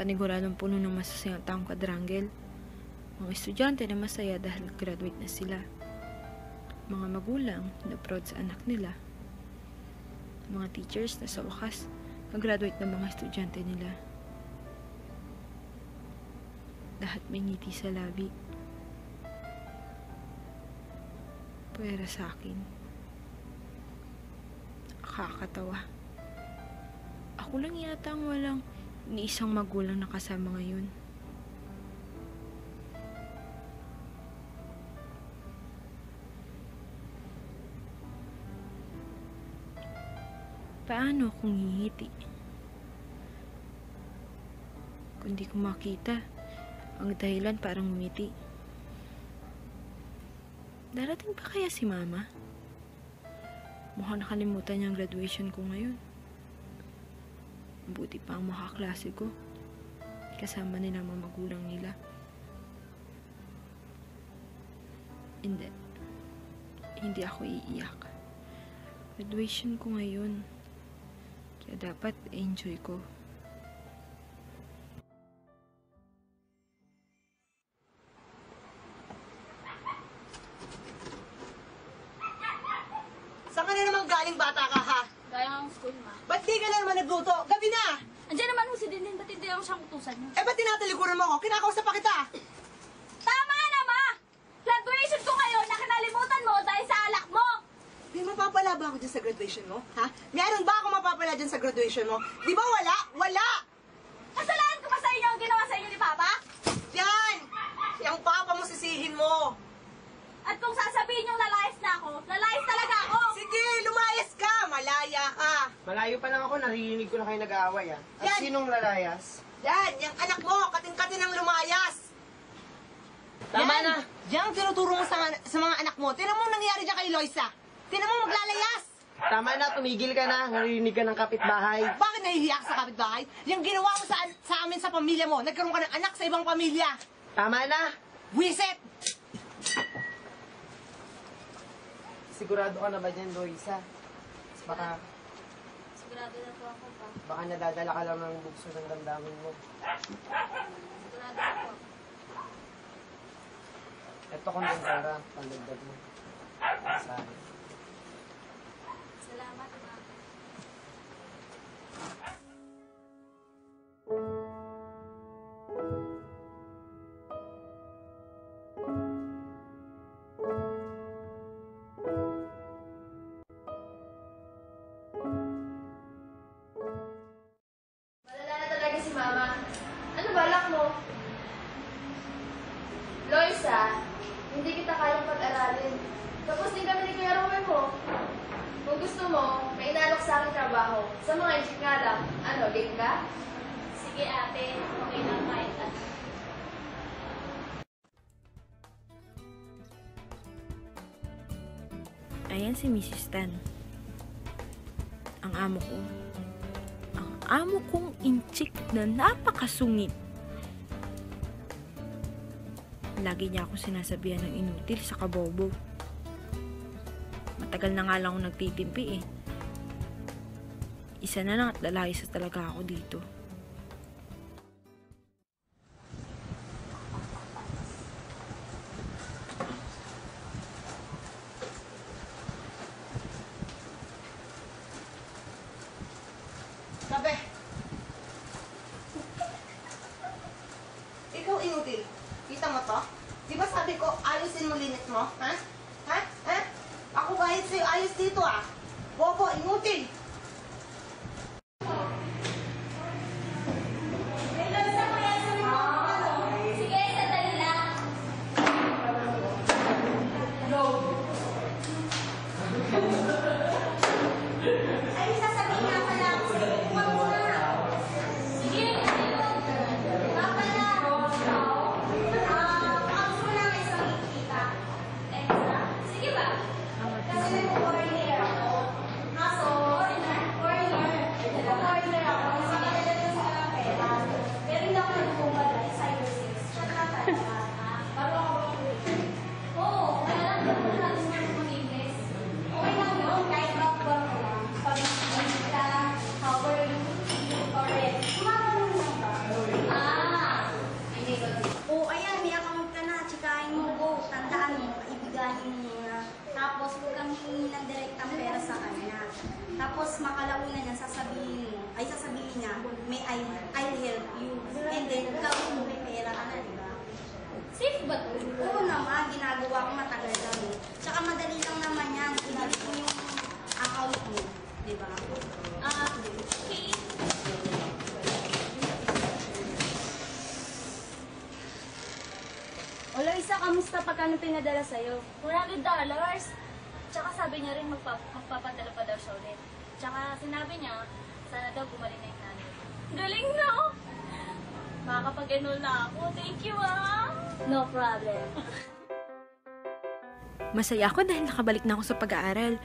paniguradong puno ng masasayang taong kadranggel. Mga estudyante na masaya dahil graduate na sila. Mga magulang na proud sa anak nila. Mga teachers na sa wakas nag-graduate ng mga estudyante nila. Lahat may ngiti sa labi. Pwera sa akin. Nakakatawa. Ako lang yata ang walang ni isang magulang na kasama ngayon. Paano kung hihiti? Kung di ko makita, ang dahilan parang ngumiti. Darating pa kaya si Mama? Mukhang nakalimutan niya ang graduation ko ngayon. Buti pa ang mga kaklase ko. Kasama nila mga magulang nila. Hindi ako iiyak. Graduation ko ngayon. Kaya dapat enjoy ko. Saan ka na naman galing, bata ka, ha? Galing ang school, ma. Ba't di ka na naman nagluto? Gabi na! Andiyan naman ho si Dindin, ba't hindi ako siyang utusan niyo? Eh, ba't tinatalikuran mo ako? Kinakausap pa kita! Tama na, ma! Graduation ko ngayon na kinalimutan mo dahil sa alak mo! May mapapala ba ako dyan sa graduation mo? Ha? Meron ba ako mapapala dyan sa graduation mo? Di ba wala? Wala! Kasalanan ko ba sa inyo ang ginawa sa inyo ni Papa? Yan! Yung papa mo sisihin mo! At kung sasabihin yung lalayas na ako, lalayas talaga ako! Sige, lumayas ka! Malaya ka! Malayo pa lang ako, naririnig ko na kayo nag-aaway, ah. At Yan. sinong lalayas? Yan! Yung anak mo! Kating-kating ang lumayas! Tama Yan. na! Diyan ang tinuturo mo sa mga anak mo. Tinan mo nangyari dyan kay Loisa. Tinan mo maglalayas! Tama na, tumigil ka na. Naririnig ka ng kapitbahay. Bakit nahihiya ka sa kapitbahay? Yung ginawa mo sa amin sa pamilya mo, nagkaroon ka ng anak sa ibang pamilya. Tama na! Wisit! Sigurado ka na ba dyan, Loisa? Baka Sigurado na po ako, pa. baka nadadala ka lang ng bugso ng damdamin mo. Sigurado na po. Ito kondensara, pandagdag mo. Sorry. Salamat, ma. Malala na talaga si Mama. Ano balak mo? Loisa, hindi kita kayang pag-aralin. Tapos din kami ni Kuya Romer mo. Kung gusto mo, may inalok sa akin trabaho. Sa mga engineer nga lang. Ano, game ka? Sige, ate. Okay lang, kahit ano. Ayan si Mrs. Tan. Ang amo ko. Ang amo kong inchik na napakasungit. Lagi niya ako sinasabihan ng inutil sa kabobo. Matagal na nga lang ako nagtitimpi eh. Isa na lang at lalaki sa talaga ako dito. Sabi! Ikaw inutil. Kita mo to? Di ba sabi ko, ayusin mo limit mo? Ha? Ha? Ha? Ako kahit sa'yo ayos dito ah. Bobo, inutil! Sige, sandali lang. Ay, sasabihin nga pala ako sa'yo. Huwag mo na. Sige, ayun. Nga pala. Baka gusto mo na may isang kita. Extra? Sige ba? Kasi may coordinator ako. Kaso, O Loisa, kamusta pagkano pinadala sa'yo? $100. Tsaka sabi niya rin magpapadala pa daw siya ulit. Tsaka sinabi niya, sana daw gumaling na yung nanay. Galing na! Makakapag-enroll na ako. Thank you, ah! No problem. Masaya ako dahil nakabalik na ako sa pag-aaral.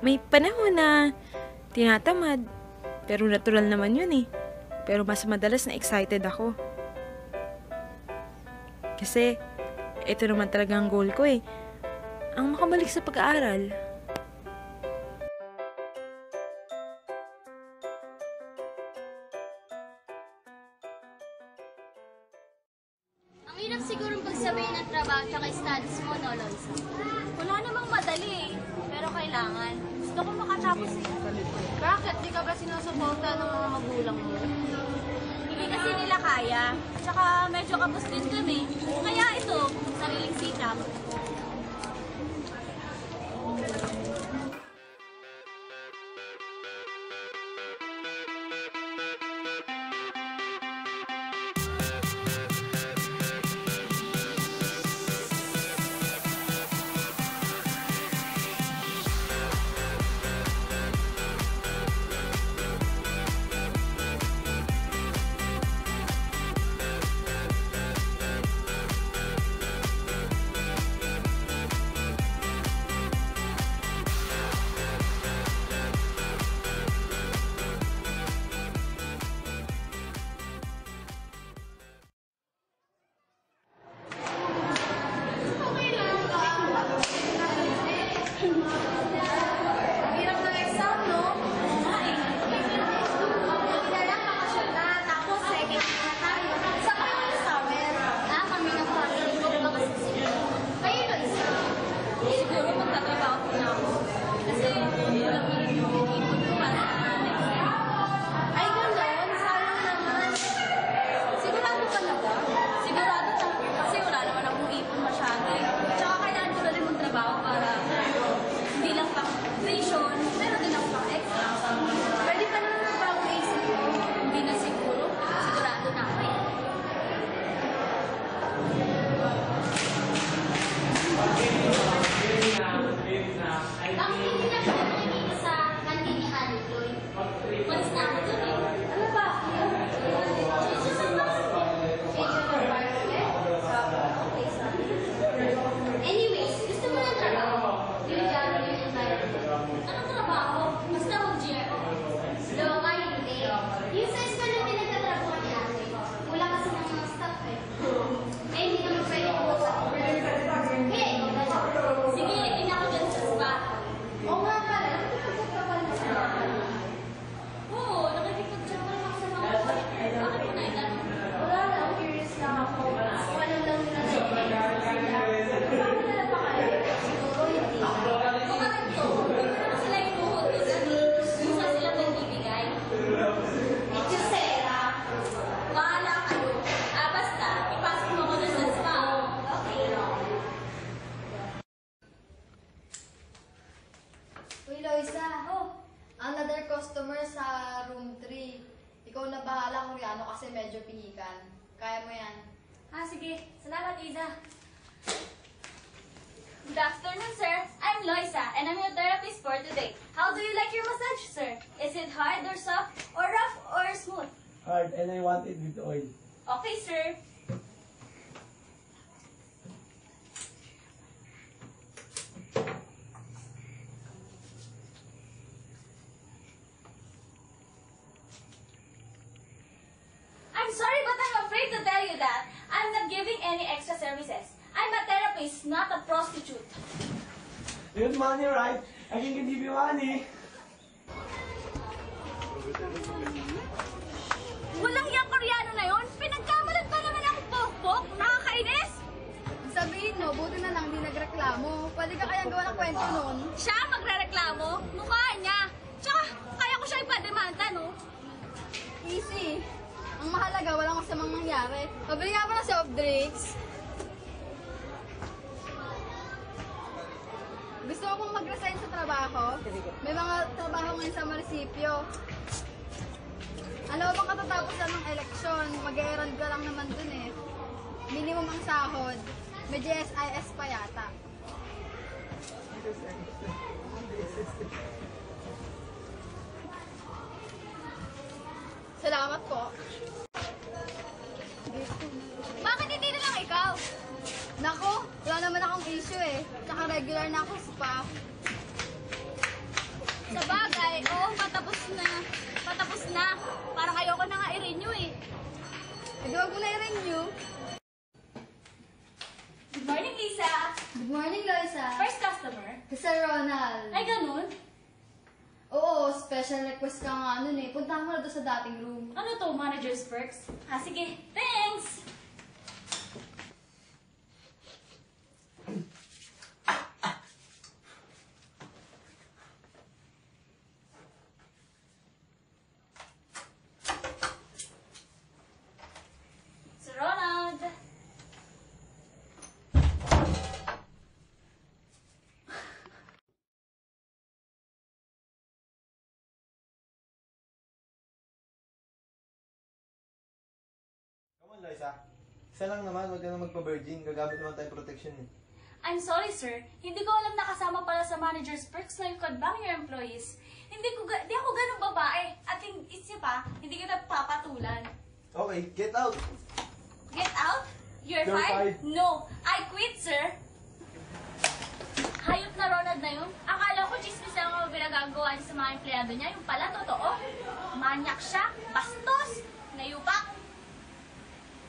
May panahon na tinatamad, pero natural naman yun eh. Pero mas madalas na excited ako. Kasi, ito naman talaga ang goal ko eh. Ang makabalik sa pag-aaral. Ang hirap sigurong pagsabayin ng trabaho at studies mo, no, Loisa? Wala namang madali eh. Pero kailangan. Gusto ko makatapos eh. Bakit? Di ka ba sinusuporta ng mga magulang mo? Hindi kasi nila kaya. Tsaka medyo kapos din kami. Kaya ito, sariling sikap. Hirap ng exam, no? Magdala, bakasyon na, tapos second year na tayo. Sa kayo ng summer? Kami ng family ko pa kasi sila. Kayo, Loisa? Siguro magtatrabaho ko na ako. Kasi wala pa rin yung ipon ko para sa next year. Ay, gano'n? Sayang naman. Sigurado ka na ba? Sigurado na. Kasi wala naman akong ipon masyado eh. Tsaka kailangan ko na rin magtrabaho para hindi lang pang tuition, pero din ako pang extra. Pwede pa naman magbago isip mo. Hindi na siguro. Sigurado na ako eh. Bakit hindi na kita nakikita sa kantin ni Honey Floyd? Malis na ako dun eh. Ano ba? Jesus ang basket. Change of basket? Okay, sorry. Anyways, gusto mo ng trabaho? Yung job yung environment. Anong trabaho? Basta mag-GRO. Loka, hindi. Yung sa school na pinagtatrabuhan ni ate, wala kasi ng mga staff eh. Eh, hindi naman pwede ko sa Hey, Sige, itin ako dyan sa spa. oo nga pala, nakikipag ka pala sa mga. Oo, nakikipag-travel ako sa mga boy. Bakit mo naitanong? Wala lang, curious lang ako. Kung alam lang nila na i-enroll sila. Paano nila pa kayo? Siguro hindi. Bakit to? Hindi mo naman sila inuhod doon. Kung saan sila nagbibigay. Itchusera. Bahala kayo. Basta, ipasok mo ko dun sa spa. Okay. Uy, Loisa. Another customer sa room 3. Ikaw na bahala kung ano kasi medyo pihikan. Kaya mo yan. Sige. Salamat, Ida. Good afternoon, sir. I'm Loisa, and I'm your therapist for today. How do you like your massage, sir? Is it hard or soft, or rough or smooth? Hard, and I want it with oil. Okay, sir. I'm sorry, but I'm afraid to tell you that I'm not giving any extra services. I'm a therapist, not a prostitute. You want money, right? I can give you money. Walang yung Koreano na yun. Pinagkamalan pa naman ako pokpok. Nakakainis. Sabihin mo, buti na lang di nagreklamo. Pwede ka kayang gawa ng kwento nun. Siya magrereklamo. Mukha niya. Tsaka, kaya ko siya ipademanda, no? Easy. Ang mahalaga, walang masamang nangyari. Pabili nga pa ng soft drinks. Gusto mo pong mag-resign sa trabaho? May mga trabaho ngayon sa munisipyo. Ano bang katatapos lang ng eleksyon? Mag-e-erand ka lang naman dun eh. minimum ang sahod. May GSIS pa yata. Salamat po. Bakit hindi na lang ikaw? Nako, wala naman akong issue eh. Tsaka regular na ako spa. Sa bagay, oo, patapos na. Patapos na. Parang ayoko na nga i-renew eh. E di wag mo na i-renew. Good morning, Lisa! Good morning, Loisa. First customer? Si Sir Ronald. Ay, ganun? Oo, special request ka nga nun eh. Punta mo na doon sa dating room. Ano to, manager's perks? Ah, sige. Thanks! Sir Ronald! Come on, Liza. Isa lang naman, huwag ka na magpa-virgin. Gagamit naman tayong protection eh. I'm sorry, sir. Hindi ko alam na kasama pala sa manager's perks na you could bang your employees. Di ako ganun babae. At isa pa, hindi kita papatulan. Okay, get out! Get out? You're You're fired? fired. No, I quit, sir. Hayop na Ronald na yun. Akala ko chismis lang ako pinagagawa niya sa mga empleyado niya. Yung pala, totoo. Manyak siya, bastos, nayupak.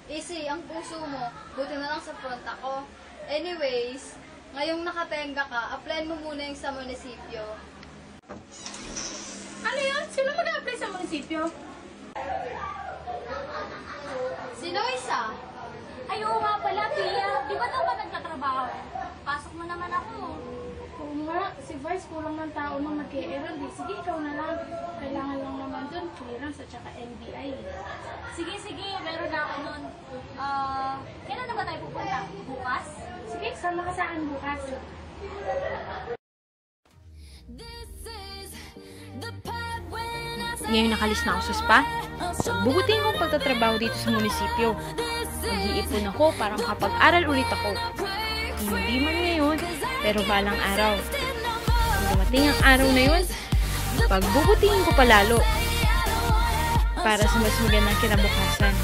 Easy, ang puso mo. Buti na lang sa front ako. Anyways, ngayong nakatenga ka, applyan mo muna yung sa munisipyo. Ano yun? Sino mag-apply sa munisipyo? Sino isa? Ay, oo nga pala, Pia. Di ba daw ba nagtatrabaho? Pasok mo naman ako. Oo nga, si Vice kulang ng tao nang mag-e-enroll. Sige, ikaw na lang. Kailangan lang naman dun, clearance at saka NBI. Sige, meron na ako nun. Kailan na ba tayo pupunta? Bukas? Sige, sama ka saan bukas. Ngayon nakalis na ako sa spa. Bubutin kong pagtatrabaho dito sa munisipyo. Mag-iipon ako para makapag-aral ulit ako. Hindi man ngayon, pero balang araw. Kung dumating ang araw na yun, pagbubutihin ko palalo para sa mas magandang kinabukasan.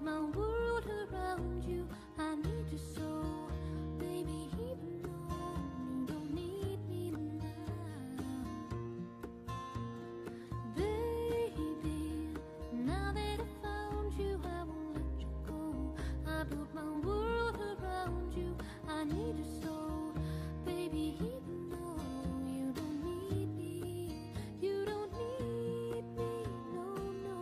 built my world around you. I need you so, baby, even though you don't need me now. Baby, now that I found you, I won't let you go. I built my world around you. I need you so, baby, even though you don't need me. You don't need me, no, no.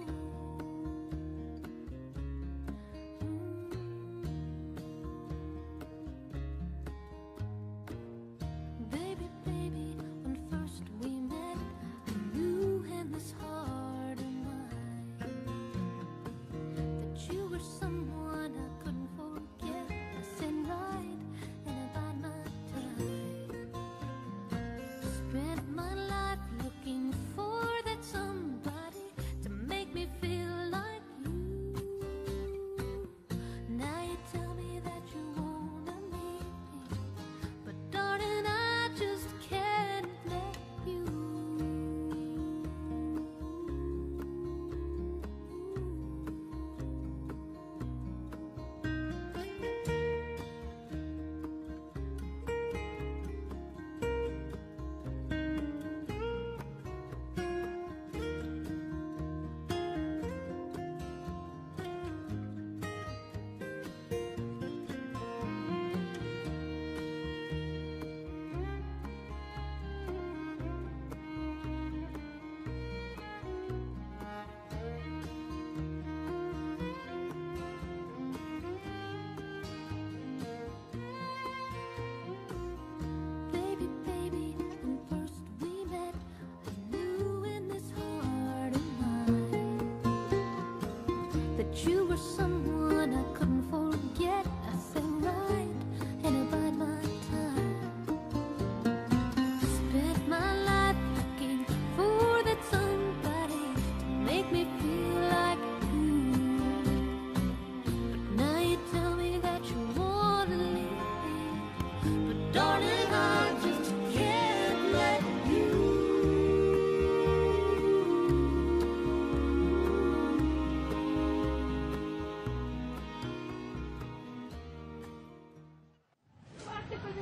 Baby, baby, when first we met, I knew in this heart of mine that you were someone I couldn't forget. I said right, and about my time. Spent my life looking for that somebody to make me feel like you. Now you tell me that you wanna meet me, but darling, I just can't let you. Baby, baby, when first we met, I knew in this heart of mine that you were someone I couldn't forget. I said right, and about my time. Spent my life looking for that somebody to make me feel like you. But now you tell me that you wanna leave me, but darling, I just can't let you.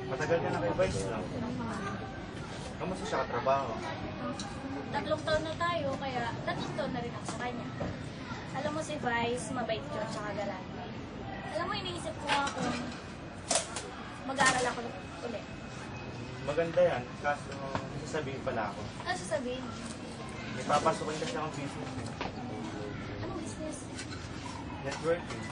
Matagal ka na kay Vice lang. Kamusta siya katrabaho? 3 taon na tayo, kaya 3 taon na rin ako sa kanya. Alam mo si Vice, mabait yun, tsaka galante. Alam mo, iniisip ko nga kung mag-aaral ako ulit. Maganda yan, kaso sasabihin pala ako. Ano sasabihin? May papasukin kasi akong business. Anong business? Networking.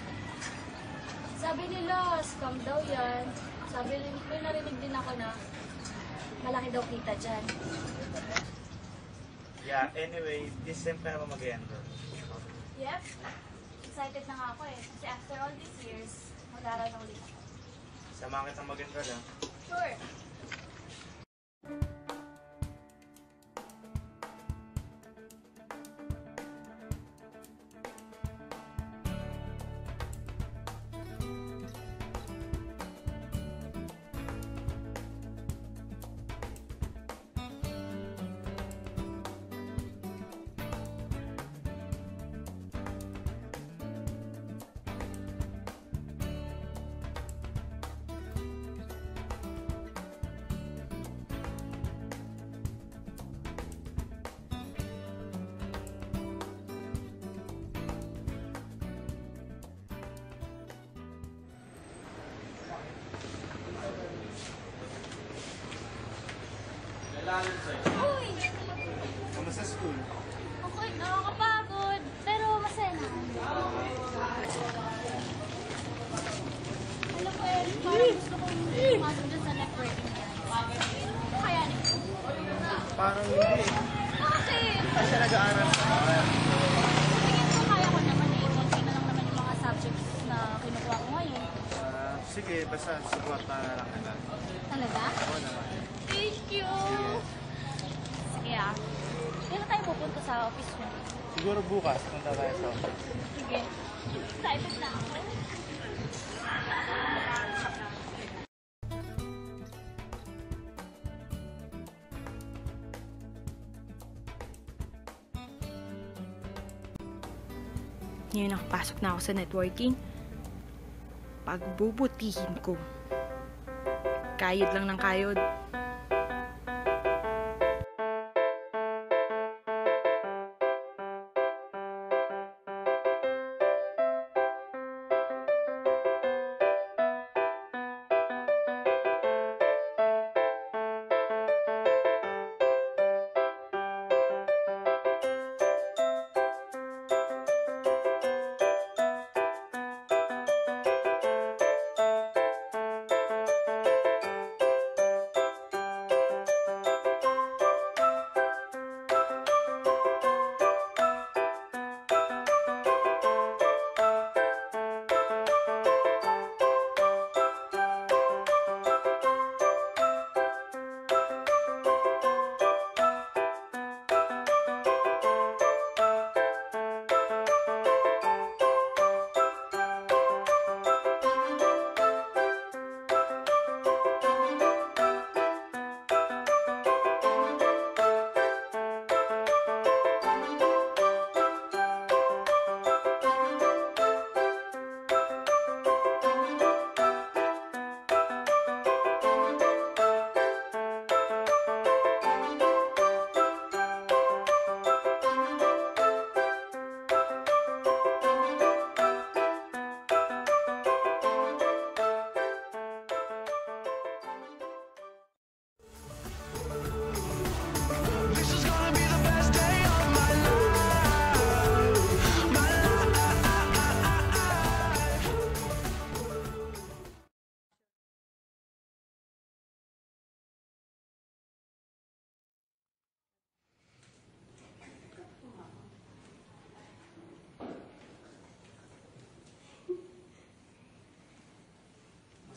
Sabi nila, scam daw yan. Sabi, may narinig din ako na malaki daw kita dyan. Yeah, anyway, this sem ka naman mag-enroll. Yep. Excited na nga ako eh. Kasi after all these years, mag-aaral na ulit ako. Samahan kitang mag-enroll, ha? Sure. Uy! Kamusta school? Okay, nakakapagod. Pero masaya na. Alam mo eh, parang gusto kong pumasok dyan sa networking na yan. Kaya nito. Parang hindi. Bakit? Kasi nag-aaral ka. Tingin ko kaya ko naman eh. Konti na lang naman yung mga subjects na kinukuha ko ngayon. Sige, basta support na lang kita. Talaga? Oo naman. Thank you! Sige ah. Kailan tayo pupunta sa office mo? Siguro bukas, punta tayo sa office. Sige. Excited na ako. Ngayon nakapasok na ako sa networking. Pagbubutihin ko. Kayod lang ng kayod.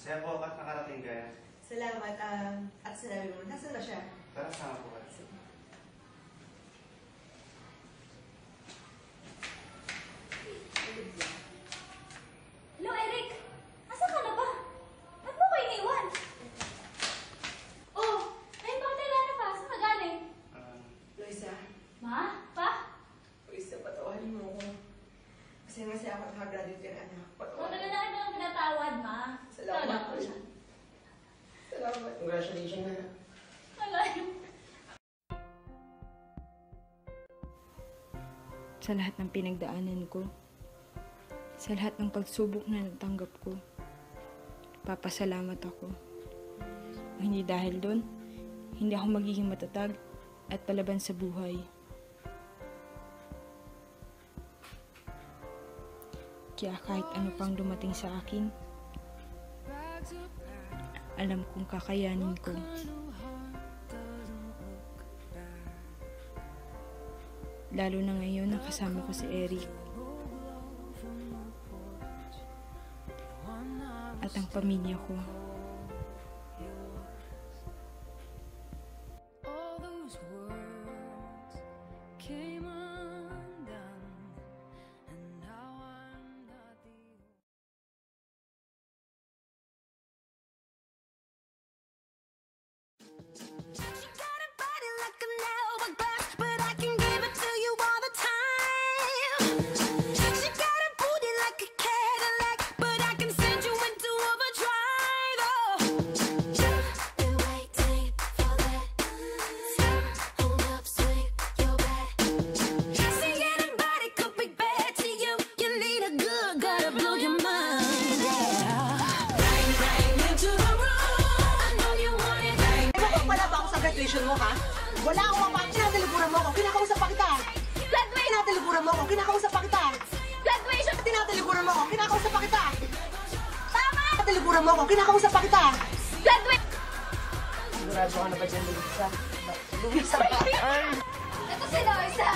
Masaya po at nakarating kaya. Salamat. At sinabi mo, nasaan ba siya? Tara, sama po kayo. Hello, Eric! Asa ka na ba? Ba't mo ko iniwan? Oh, ayun ba tayo na pa? Saan ka galing? Loisa, Ma? Pa? Loisa, patawarin mo ako. Kasi masaya ako nakagraduate ka na, anak. Oh, Patawarin tagal na kita pinatawad, Ma. Salamat. Talaga. Salamat. Congratulations na. Wala yun. Sa lahat ng pinagdaanan ko, sa lahat ng pagsubok na natanggap ko, papasalamat ako. Hindi dahil doon, hindi ako magiging matatag at palaban sa buhay. Kaya kahit ano pang dumating sa akin, alam kong kakayanin ko. Lalo na ngayon nakasama ko si Eric. At ang pamilya ko. All those words came undone, and now I'm not the She got a body like an hourglass, but I can give it to you all the time. She got a booty like a Cadillac, but I can send you into overdrive. Oh, just been waiting for that. Hold up, swing your back. See, anybody could be bad to you. You need a good guy to blow your mind. Yeah. Bang, bang into the room. I know you want it. Wala ba ako sa graduation mo, ha? Wala ako pa. Tinataliburan mo ako. Kinakausap pa kita. Graduation! Tinataliburan mo ako. Kinakausap pa kita. Graduation! Tinataliburan mo ako. Kinakausap pa kita. Tama! Tinataliburan mo ako. Kinakausap pa kita. Graduation! Sigurado ka na ba dyan, Luisa? Luisa ba? Ito si Loisa!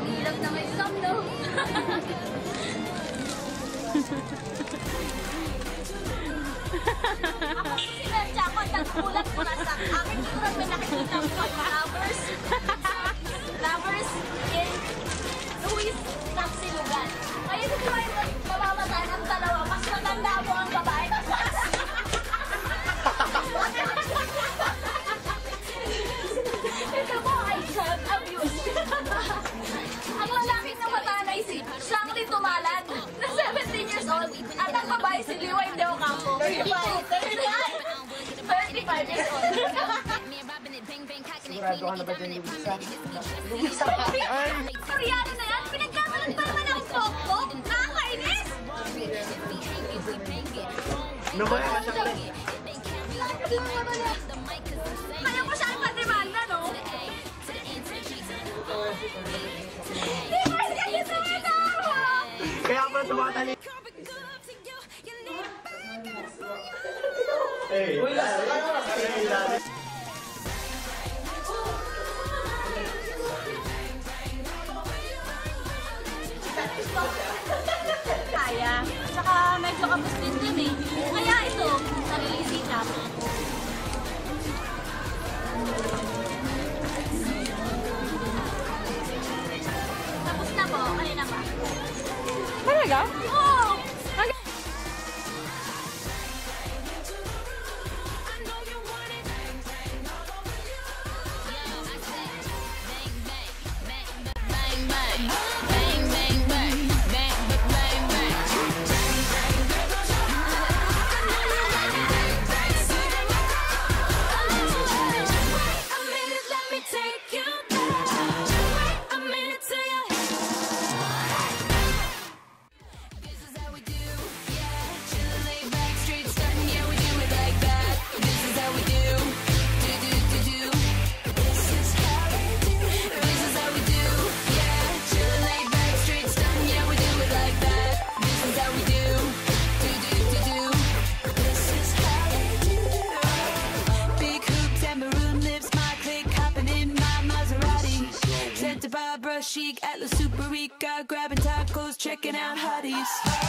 Hirap na may exam, no? Ako si Bercha, ako nagkulat Basta akin siguro may nakikita ko mga lovers. Lovers in Luis Tapsilugan. Kaya sa tuwa yung mamamatay ng dalawa, mas maganda mo ang babae. Ito mo ay child abuse. Ang lalaking namatanay si Shangli Tumalan, na 17 years old, at ang babae si Liway De Ocampo, 35 years old. Sigurado ka na ba dyan, Luisa? Luisa! Ay! Koreano na yan? Pinagkakalat pa naman ang pokpok? Nakakainis! Ano ba yan? Kaya ko siya ang patimanda, no? Di ba kasi sumitawa? Kaya ako na tumatali. Hey! Kaya. Tsaka medyo kapos din dun eh. Kaya ito, sarili sikap. Tapos na po, kaya na ba? Talaga? Oo! Barbara Chic, Atlas Super Rica, grabbing tacos, checking out hotties.